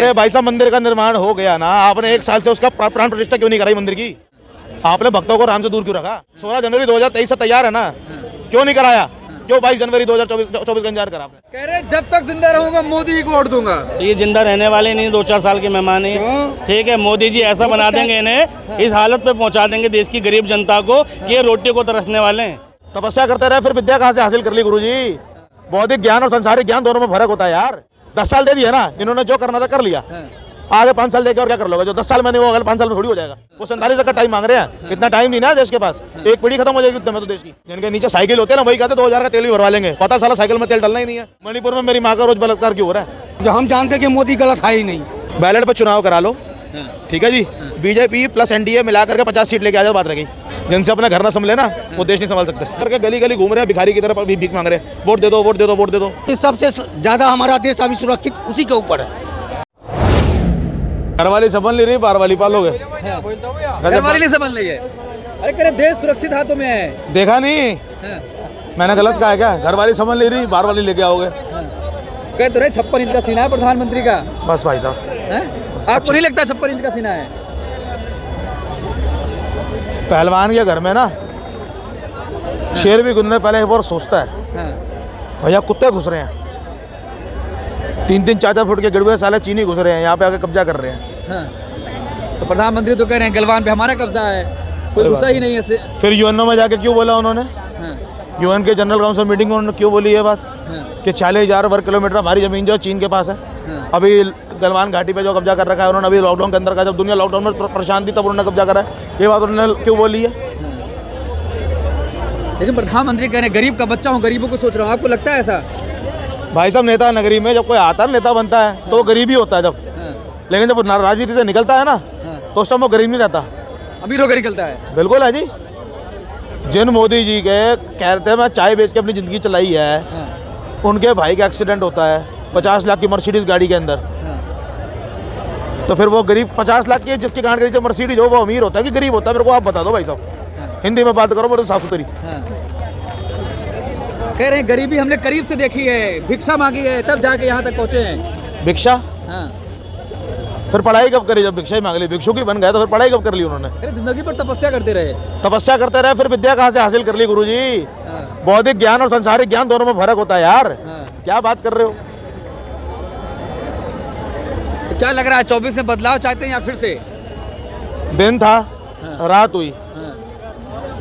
अरे भाई साहब, मंदिर का निर्माण हो गया ना, आपने 1 साल से उसका प्राण प्रतिष्ठा क्यों नहीं कराई मंदिर की? आपने भक्तों को राम से दूर क्यों रखा? 16 जनवरी 2023 से तैयार है ना, क्यों नहीं कराया? क्यों 22 जनवरी 2024 का इंतजार करा आपने? कह रहे जब तक जिंदा रहूंगा मोदी को वोट दूंगा। ये जिंदा रहने वाले नहीं, 2-4 साल के मेहमान हैं। ठीक है, मोदी जी ऐसा बना देंगे इन्हें, इस हालत पे पहुंचा देंगे देश की गरीब जनता को कि ये रोटी को तरसने वाले हैं। तपस्या करते रहे, फिर विद्या कहाँ से हासिल कर ली गुरुजी? बौद्धिक ज्ञान और संसारिक ज्ञान दोनों में फर्क होता है यार। 10 साल दे दिया ना इन्होंने, जो करना था कर लिया। आगे 5 साल देके और क्या कर लोगे? जो 10 साल में नहीं, वो अगले 5 साल में थोड़ी हो जाएगा। वो 47 तक का टाइम मांग रहे हैं, इतना टाइम नहीं ना देश के पास। एक पीढ़ी खत्म हो जाएगी उतने में तो देश की। जिनके नीचे साइकिल होते हैं ना, वही कहते 2000 का तेल भी भरवा लेंगे। पता साला साइकिल में तेल डलना ही नहीं है। मणिपुर में मेरी माँ का रोज बलात्कार क्यों हो रहा है? जो हम जानते हैं कि मोदी गलत है ही नहीं। बैलेट पर चुनाव करा लो, ठीक है जी। बीजेपी प्लस एनडीए मिला करके 50 सीट लेके आ जाओ, बात रही। जिनसे अपना घर ना संभले ना, वो देश नहीं संभाल सकते। करके गली गली घूम रहे हैं, भिखारी की तरफ अभी भीख मांग रहे हैं, वोट दे दो, वोट दे दो, वोट दे दो। सबसे ज्यादा हमारा देश अभी सुरक्षित उसी के ऊपर है। घर वाली संभल नहीं रही, बाहर वाली पालोगे। घर वाली नहीं समझ रही है। अरे कह रहे देश सुरक्षित हाथों में है। देखा नहीं, मैंने गलत कहा है क्या? घर वाली संभल नहीं रही, बाहर वाली लेके आओगे। कह तो रहे 56 इंच का सीना है प्रधानमंत्री का। बस भाई साहब, आपको नहीं लगता 56 इंच का सीना है? पहलवान के घर में ना शेर भी गुनने पहले एक बार सोचता है। भैया कुत्ते घुस रहे हैं, 3-3, 4-4 फुट के गिड़वे साले चीनी घुस रहे हैं, यहाँ पे आके कब्जा कर रहे हैं। तो प्रधानमंत्री तो कह रहे हैं गलवान पे हमारा कब्जा है, कोई घुसा ही नहीं है। फिर यूएनओ में जाके क्यों बोला उन्होंने? यूएन के जनरल काउंसिल मीटिंग में उन्होंने क्यों बोली ये बात कि 46,000 वर्ग किलोमीटर हमारी जमीन जो चीन के पास है? अभी गलवान घाटी पे जो कब्जा कर रखा है उन्होंने, अभी लॉकडाउन के अंदर का, जब दुनिया लॉकडाउन में परेशान थी तब उन्होंने कब्जा करा है। ये बात उन्होंने क्यों बोली है? लेकिन प्रधानमंत्री कह रहे हैं गरीब का बच्चा हूँ, गरीबों को सोच रहा हूँ। आपको लगता है ऐसा? भाई साहब, नेता नगरी में जब कोई आता है, नेता बनता है तो वो गरीब ही होता है जब, लेकिन जब राजनीति से निकलता है ना तो उस समय वो गरीब नहीं रहता, अमीर होकर निकलता है। बिल्कुल है जी। जिन मोदी जी के कहते हैं मैं चाय बेच के अपनी ज़िंदगी चलाई है, उनके भाई का एक्सीडेंट होता है 50 लाख की मर्सिडीज गाड़ी के अंदर, तो फिर वो गरीब 50 लाख की जिसकी गाड़ी जो मर्सिडीज हो वो अमीर होता है कि गरीब होता है? मेरे को आप बता दो भाई साहब, हिंदी में बात करो बड़े साफ सुथरी। कह रहे हैं गरीबी हमने करीब से देखी है, भिक्षा मांगी है तब जाके यहाँ तक पहुँचे हैं। भिक्षा? फिर पढ़ाई कब करी? जब भिक्षा ही मांग ली, भिक्षुक ही बन गए तो फिर पढ़ाई कब कर ली उन्होंने? अरे जिंदगी पर तपस्या करते रहे। तपस्या करते रहे, फिर विद्या कहाँ से हासिल कर ली गुरुजी? बौद्धिक ज्ञान और संसारिक ज्ञान दोनों में फर्क होता है यार। क्या बात कर रहे हो? तो क्या लग रहा है 24 में बदलाव चाहते हैं या फिर से? दिन था, रात हुई,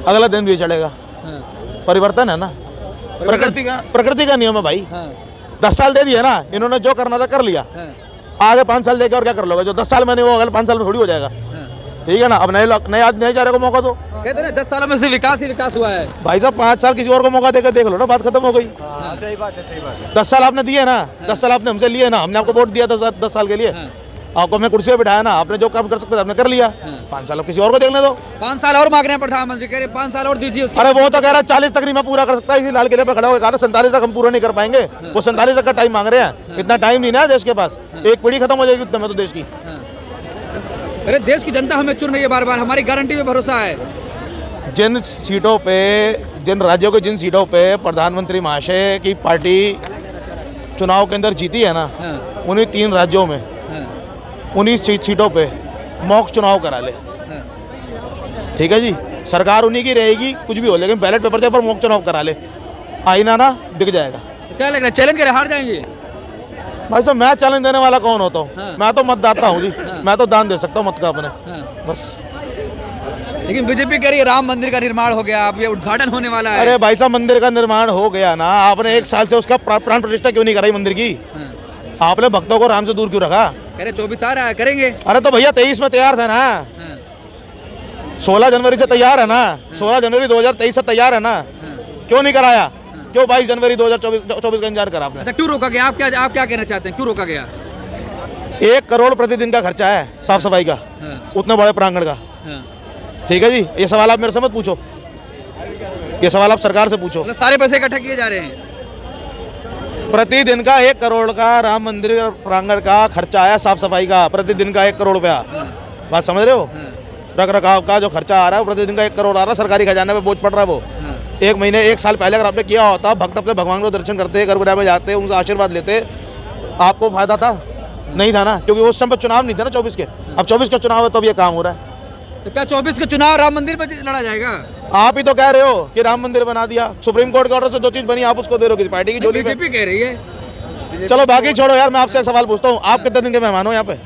अगला दिन भी चलेगा। परिवर्तन है ना, प्रकृति का नियम है भाई। 10 साल दे दिया ना इन्होंने, जो करना था कर लिया। आगे 5 साल देके और क्या कर लोगे? जो 10 साल में नहीं, वो अगले 5 साल में थोड़ी हो जाएगा। ठीक है ना, अब नए आदमी चारे को मौका दो। कहते हैं 10 सालों में से विकास ही विकास हुआ है। भाई साहब 5 साल किसी और को मौका देकर देख लो ना, बात खत्म हो गई। सही बात है, सही बात है। 10 साल आपने दिए ना, 10 साल आपने हमसे लिए ना, हमने आपको वोट दिया 10 साल के लिए, आपको हमने कुर्सी पे बिठाया ना, आपने जो काम कर सकते थे आपने कर लिया। 5 साल अब किसी और को देखने दो। 5 साल और मांग रहे हैं प्रधानमंत्री, कह रहे 5 साल और दीजिए उसको। अरे वो तो कह रहा है 40 तक नहीं मैं पूरा कर सकता, इसी लाल किले पे खड़ा होकर कहा 47 तक हम पूरा नहीं कर पाएंगे। वो 47 तक का टाइम मांग रहे हैं, इतना टाइम नहीं ना देश के पास। एक पीढ़ी खत्म हो जाएगी उतने में तो देश की। अरे देश की जनता हमें चुन रही है बार बार, हमारी गारंटी पे भरोसा है। जिन सीटों पे, जिन राज्यों के जिन सीटों पे प्रधानमंत्री महाशय की पार्टी चुनाव के अंदर जीती है ना, उन्हीं 3 राज्यों में उन्हीं सीटों पे मॉक चुनाव करा ले। ठीक है जी, सरकार उन्हीं की रहेगी कुछ भी हो, लेकिन बैलेट पेपर पर मॉक चुनाव करा ले, आईना ना बिक जाएगा। क्या लग रहा है चैलेंज करे हार जाएंगे? भाई साहब मैं चैलेंज देने वाला कौन होता हूँ? मैं तो मतदाता हूँ जी। मैं तो दान दे सकता हूँ मत का अपने, बस। लेकिन बीजेपी कह रही है राम मंदिर का निर्माण हो गया, अब ये उद्घाटन होने वाला है। अरे भाई साहब, मंदिर का निर्माण हो गया ना, आपने 1 साल से उसका प्राण प्रतिष्ठा क्यों नहीं कराई मंदिर की? आपने भक्तों को राम से दूर क्यों रखा? कह रहे 24 आ रहा है, करेंगे। अरे तो भैया 23 में तैयार था ना, 16 जनवरी से तैयार है ना, 16 जनवरी 2023 से तैयार है ना, क्यों नहीं कराया? क्यों 22 जनवरी 2024 का इंतजार करा आपने? अच्छा क्यों रोका गया? आप क्या कहना चाहते हैं, क्यों रोका गया? 1 करोड़ प्रतिदिन का खर्चा है साफ सफाई का, उतने बड़े प्रांगण का। ठीक है जी, ये सवाल आप मेरे से मत पूछो, ये सवाल आप सरकार से पूछो। मतलब सारे पैसे इकट्ठे किए जा रहे हैं। प्रतिदिन का 1 करोड़ का राम मंदिर प्रांगण का खर्चा आया, साफ सफाई का प्रतिदिन का 1 करोड़ रुपया। बात समझ रहे हो? रख रखाव का जो खर्चा आ रहा है वो प्रतिदिन का 1 करोड़ आ रहा है, सरकारी खजाने पे बोझ पड़ रहा है वो। 1 महीने 1 साल पहले अगर आपने किया होता, भक्त अपने भगवान को दर्शन करते, गर्भगृह में जाते, उनसे आशीर्वाद लेते, आपको फायदा था? नहीं था ना, क्योंकि उस समय चुनाव नहीं थे ना 24 के। अब 24 का चुनाव है तो अब ये काम हो रहा है। तो क्या 24 का चुनाव राम मंदिर पर लड़ा जाएगा? आप ही तो कह रहे हो कि राम मंदिर बना दिया, सुप्रीम कोर्ट के ऑर्डर से जो चीज बनी आप उसको दे रहे हो किसी पार्टी की झोली में। बीजेपी कह रही है। चलो बाकी छोड़ो यार, मैं आपसे एक सवाल पूछता हूँ, आप कितने दिन के मेहमान हो यहाँ पे?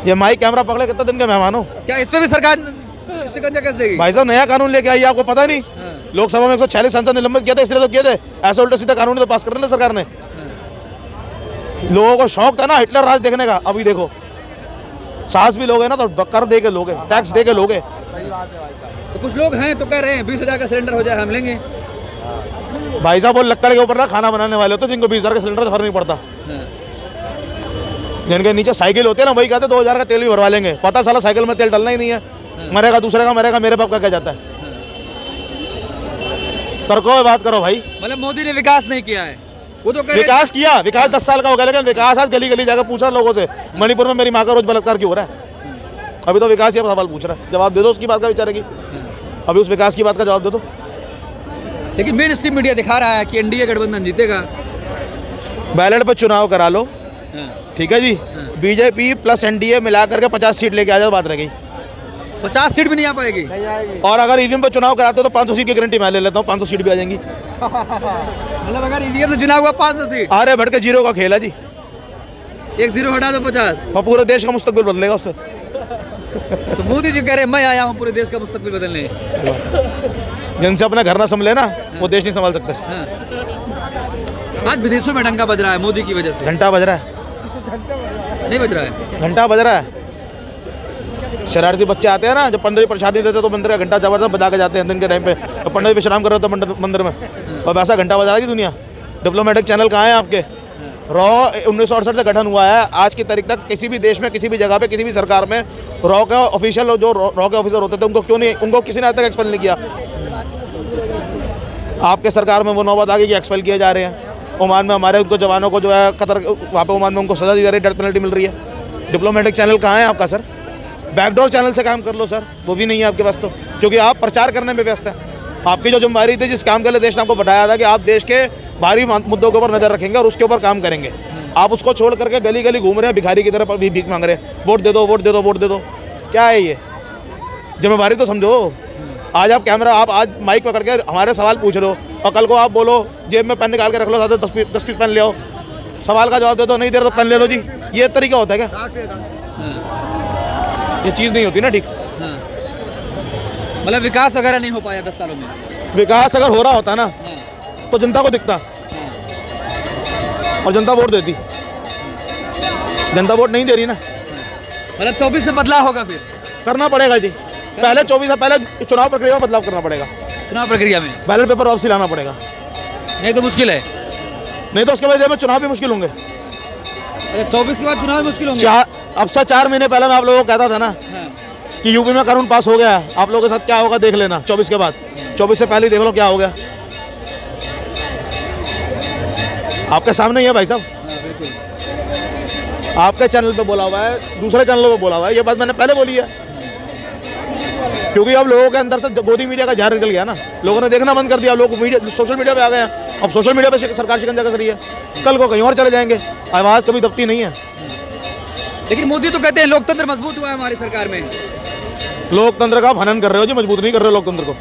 ये माइक कैमरा पकड़े कितने दिन के मेहमान हो? क्या इस पे भी सरकार शिकंजा कस देगी? भाई साहब नया कानून लेके आई, आपको पता नहीं? लोकसभा में 146 सांसद निलंबित किए थे, इसलिए तो किए थे। ऐसे उल्टे सीधे कानून तो पास कर रहे सरकार ने। लोगों को शौक था ना हिटलर राज देखने का, अभी देखो सास भी लोग हैं ना तो कर दे के लोग हैं, टैक्स दे के लोग हैं। तो कुछ लोग हैं तो कह रहे हैं 20,000 का सिलेंडर हो जाए हम लेंगे। भाई साहब वो लक्कड़ के ऊपर ना खाना बनाने वाले होते जिनको 20,000 का सिलेंडर से फर्क नहीं पड़ता। जिनके नीचे साइकिल होते हैं ना वही कहते 2,000 का तेल भी भरवा लेंगे, पता साला साइकिल में तेल डालना ही नहीं है। मरेगा दूसरे का मरेगा, मेरे बाप का क्या जाता है? तर्कों में बात करो भाई। मतलब मोदी ने विकास नहीं किया है, वो तो कह विकास किया, विकास 10 साल का हो गया, लेकिन विकास आज गली गली जाकर पूछा लोगों से मणिपुर में मेरी माँ का रोज बलात्कार क्यों हो रहा है? अभी तो विकास ये सवाल पूछ रहा है, जवाब दे दो उसकी बात का, विचारेगी अभी उस विकास की बात का जवाब दे दो। लेकिन मेन स्ट्रीम मीडिया दिखा रहा है कि एनडीए गठबंधन जीतेगा। बैलेट पर चुनाव करा लो, ठीक है जी, बीजेपी प्लस एनडीए मिला करके 50 सीट लेके आ जाओ, बात रह गई। 50 सीट भी नहीं आ पाएगी। और अगर ईवीएम पर चुनाव कराते हो तो 500 सीट की गारंटी मैं ले लेता हूँ, 500 सीट भी आ जाएंगी। मतलब अगर ईवीएम से चुनाव हुआ 500 सीट, आरे भटके जीरो का खेल है जी, 1 0 हटा दो 50, और पूरे देश का मुस्तकबिल बदलेगा उससे। तो मोदी जी कह रहे मैं आया हूँ पूरे देश का मुस्तकबिल बदलने। जिनसे अपना घर ना संभले ना वो देश नहीं संभाल सकते। आज विदेशों में डंका बज रहा है मोदी की वजह से। घंटा बज रहा है, नहीं बज रहा है, घंटा बज रहा है। शरारती बच्चे आते हैं ना, जब पंडित प्रसाद नहीं देते तो मंदिर का घंटा जबरदस्त बजा के जाते हैं दिन के टाइम पे, तो पंडित विश्राम कर रहे होते हैं मंदिर में, और वैसा घंटा बजा रही दुनिया। डिप्लोमेटिक चैनल कहाँ है आपके? रॉ 1968 से गठन हुआ है, आज की तारीख तक किसी भी देश में किसी भी जगह पे किसी भी सरकार में रॉ के ऑफिशियल जो रॉ के ऑफिसर होते थे उनको क्यों नहीं, उनको किसी ने आज तक एक्सपेल नहीं किया। आपके सरकार में वो नौबत आ गई कि एक्सपेल किए जा रहे हैं। ओमान में हमारे उनको जवानों को जो है कतर वहाँ पे ओमान में उनको सजा दी जा रही है, डेथ पेनल्टी मिल रही है। डिप्लोमेटिक चैनल कहाँ है आपका सर? बैकडोर चैनल से काम कर लो सर, वो भी नहीं है आपके पास, तो क्योंकि आप प्रचार करने में व्यस्त हैं। आपकी जो जिम्मेदारी थी, जिस काम के लिए देश ने आपको बताया था कि आप देश के भारी मुद्दों के ऊपर नजर रखेंगे और उसके ऊपर काम करेंगे, आप उसको छोड़ करके गली गली घूम रहे हैं, भिखारी की तरह भी भीख मांग रहे हैं, वोट दे दो वोट दे दो वोट दे दो। क्या है ये? जिम्मेदारी तो समझो। आज आप कैमरा, आप आज माइक पकड़ के हमारे सवाल पूछ रहे हो और कल को आप बोलो जेब में पेन निकाल के रख लो, 10 पीस पेन ले आओ, सवाल का जवाब दे दो, नहीं दे रहे तो पेन ले लो जी। ये तरीका होता है क्या? ये चीज़ नहीं होती ना ठीक। मतलब विकास वगैरह नहीं हो पाया 10 सालों में। विकास अगर हो रहा होता ना तो जनता को दिखता और जनता वोट देती। जनता वोट नहीं दे रही ना, मतलब 24 में बदलाव होगा, फिर करना पड़ेगा जी। पहले 24 से पहले चुनाव प्रक्रिया में बदलाव करना पड़ेगा, चुनाव प्रक्रिया में बैलेट पेपर वापसी लाना पड़ेगा, नहीं तो मुश्किल है। नहीं तो उसके वजह में चुनाव भी मुश्किल होंगे। अच्छा 24 के बाद चुनाव भी मुश्किल होंगे। अब से 4 महीने पहले मैं आप लोगों को कहता था ना कि यूपी में कानून पास हो गया, आप लोगों के साथ क्या होगा देख लेना 24 के बाद। 24 से पहले ही देख लो क्या हो गया, आपके सामने ही है भाई साहब। आपके चैनल पे बोला हुआ है, दूसरे चैनलों पे बोला हुआ है, ये बात मैंने पहले बोली है। क्योंकि अब लोगों के अंदर से गोदी मीडिया का जहर निकल गया ना, लोगों ने देखना बंद कर दिया, लोग मीडिया सोशल मीडिया पे आ गए हैं। अब सोशल मीडिया पे सरकार शिकंजा कस रही है, कल को कहीं और चले जाएंगे, आवाज़ कभी दबती नहीं है। लेकिन मोदी तो कहते हैं लोकतंत्र मजबूत हुआ है हमारी सरकार में। लोकतंत्र का हनन कर रहे हो जी, मजबूत नहीं कर रहे हो लोकतंत्र को।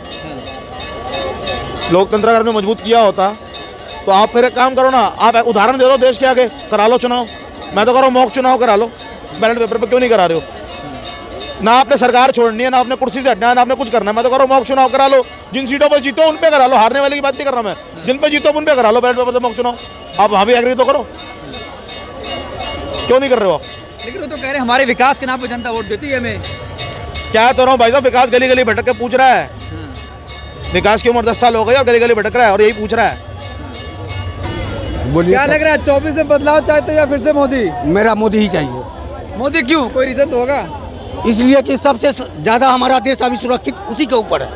लोकतंत्र अगर में मजबूत किया होता तो आप फिर एक काम करो ना, आप उदाहरण दे दो देश के आगे, करा लो चुनाव। मैं तो कह रहा हूँ मॉक चुनाव करा लो, बैलेट पेपर पे क्यों नहीं करा रहे हो? ना आपने सरकार छोड़नी है, ना आपने कुर्सी से हटना है, ना आपने कुछ करना है। मैं तो कह रहा हूँ मॉक चुनाव करा लो, जिन सीटों पर जीतो उन पे करा लो, हारने वाले की बात नहीं कर रहा मैं, जिन पे जीतो उन पे करा लो बैलेट पेपर से मॉक चुनाव। आप वहाँ भी एग्री तो करो, क्यों नहीं कर रहे हो? लेकिन वो तो कह रहे हैं हमारे विकास के नाम पे जनता वोट देती है हमें। क्या तो रहा हूँ भाई साहब, विकास गली गली भटक के पूछ रहा है। विकास की उम्र 10 साल हो गई और गली गली भटक रहा है और यही पूछ रहा है। क्या लग रहा है 24 में बदलाव चाहते हो या फिर से मोदी? मेरा मोदी ही चाहिए। मोदी क्यों, कोई रीजन तो होगा? इसलिए कि सबसे ज़्यादा हमारा देश अभी सुरक्षित उसी के ऊपर है।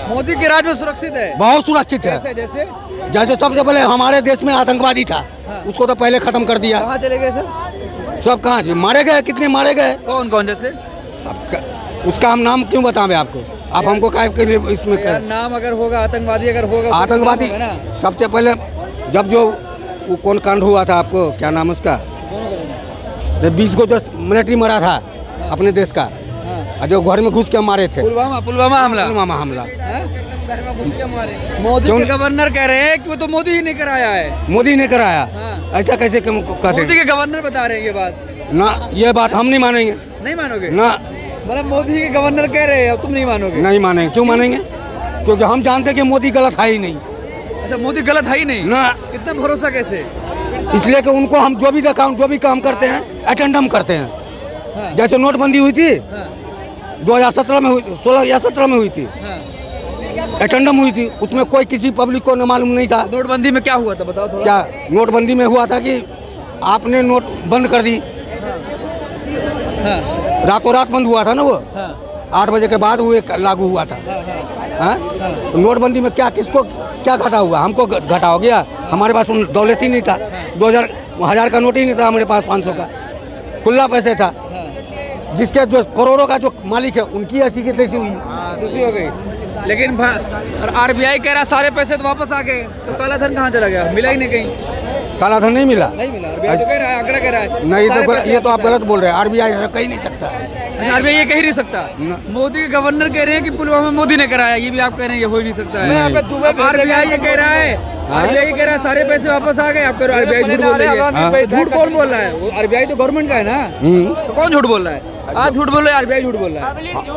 मोदी के राज में सुरक्षित है, बहुत सुरक्षित है। जैसे जैसे सबसे पहले हमारे देश में आतंकवादी था, उसको तो पहले खत्म कर दिया। कहाँ चले गए सर? सब कहाँ से मारे गए, कितने मारे गए? कौन कौन जैसे? उसका हम नाम क्यों बताएं आपको? आप हमको काय के लिए इसमें यार नाम अगर होगा, आतंकवादी अगर होगा, आतंकवादी सबसे पहले जब जो वो कौन कांड हुआ था, आपको क्या नाम उसका? 20 को जो मिलिट्री मरा था अपने देश का, और जो घर में घुस के मारे थे, पुलवामा हमला। पुलवामा हमला। मोदी के गवर्नर कह रहे हैं कि वो तो मोदी ही ने कराया है। मोदी ने कराया, ऐसा कैसे कहते मोदी के गवर्नर बता रहे हैं ये बात। ना, ये बात हम नहीं मानेंगे। नहीं मानोगे ना, मतलब मोदी के गवर्नर कह रहे हैं, तुम नहीं मानोगे? नहीं मानेंगे। क्यों मानेंगे? क्योंकि हम जानते हैं कि मोदी गलत है ही नहीं अच्छा, मोदी गलत है ही नहीं ना। इतना भरोसा कैसे? इसलिए कि उनको हम जो भी काम करते हैं अटेंडम करते हैं। जैसे नोटबंदी हुई थी 2017 में, 16 या 17 में हुई थी, अटेंडम हुई थी, उसमें कोई किसी पब्लिक को न मालूम नहीं था। नोटबंदी में क्या हुआ था बताओ थोड़ा। क्या नोटबंदी में हुआ था कि आपने नोट बंद कर दी, रातों रात बंद हुआ था ना वो, 8 बजे के बाद वो लागू हुआ था। नोटबंदी में क्या, किसको क्या घाटा हुआ? हमको घाटा हो गया, हमारे पास दौलत ही नहीं था, 2000 का नोट ही नहीं था हमारे पास, 500 का खुला पैसे था। जिसके जो करोड़ों का जो मालिक है उनकी ऐसी की तैसी हुई, ऐसी हो गई। लेकिन आरबीआई कह रहा सारे पैसे तो वापस आ गए, तो काला धन कहाँ चला गया? मिला ही नहीं कहीं। काला धन नहीं मिला। नहीं मिला, आरबीआई तो कह रहा है, आंकड़ा कह रहा है। नहीं, तो ये तो आप गलत बोल रहे हैं। आरबीआई ऐसा कह नहीं सकता। आरबीआई ये कह ही नहीं सकता। मोदी के गवर्नर कह रहे हैं कि पुलवामा मोदी ने कराया, ये भी आप कह रहे हैं ये हो ही नहीं सकता है। आरबीआई ये कह रहा है, आरबीआई कह रहा है सारे पैसे वापस आ गए, आप कह रहे हो आरबीआई झूठ बोल रही है। तो झूठ कौन बोल रहा है? वो आरबीआई तो गवर्नमेंट का है ना, तो कौन झूठ बोल रहा है? आप झूठ बोल रहे हैं, आरबीआई झूठ बोल रहा है।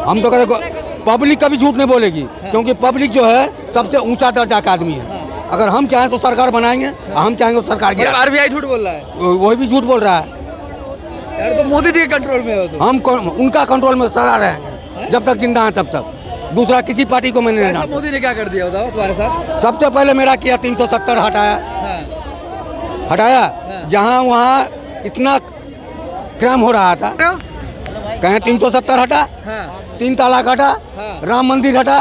हम तो कह रहे पब्लिक कभी झूठ नहीं बोलेगी, क्योंकि पब्लिक जो है सबसे ऊंचा दर्जा का आदमी है। अगर हम चाहें तो सरकार बनाएंगे, हम चाहेंगे तो सरकार गिरा। आरबीआई झूठ बोल रहा है, वही भी झूठ बोल रहा है यार। तो मोदी जी के कंट्रोल में हो तो हम उनका कंट्रोल में चला रहे हैं जब तक जिंदा है तब तक। दूसरा किसी पार्टी को मैंने नहीं ऐसा जानता। मोदी ने क्या कर दिया बताओ तुम्हारे साथ? सबसे पहले मेरा किया 370 हटाया, जहाँ वहाँ इतना क्राइम हो रहा था, कहें 370 हटा, 3 तलाक हटा, राम मंदिर हटा,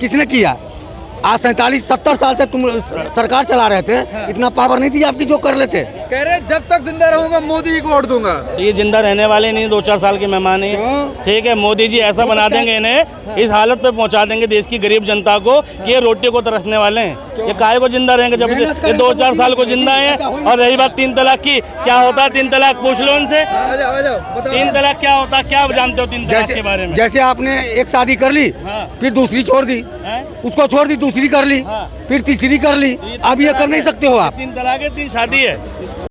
किसने किया? आज 47-70 साल से तुम सरकार चला रहे थे, इतना पावर नहीं थी आपकी जो कर लेते। कह रहे जब तक जिंदा रहूंगा मोदी को वोट दूंगा। ये जिंदा रहने वाले नहीं, 2-4 साल के मेहमान ही। ठीक है, मोदी जी ऐसा बना देंगे इन्हें, इस हालत पे पहुंचा देंगे देश की गरीब जनता को कि ये रोटी को तरसने वाले हैं। ये काहे को जिंदा रहेंगे जब ये 2-4 साल को जिंदा है। और रही बात 3 तलाक की, क्या होता है 3 तलाक? पूछ लो उनसे, 3 तलाक क्या होता है? क्या जानते हो 3 तलाक के बारे में? जैसे आपने एक शादी कर ली, फिर दूसरी छोड़ दी, उसको छोड़ दी, दूसरी कर ली, फिर तीसरी कर ली। अब ये कर नहीं सकते हो आप। 3 तलाक है, 3 शादी है।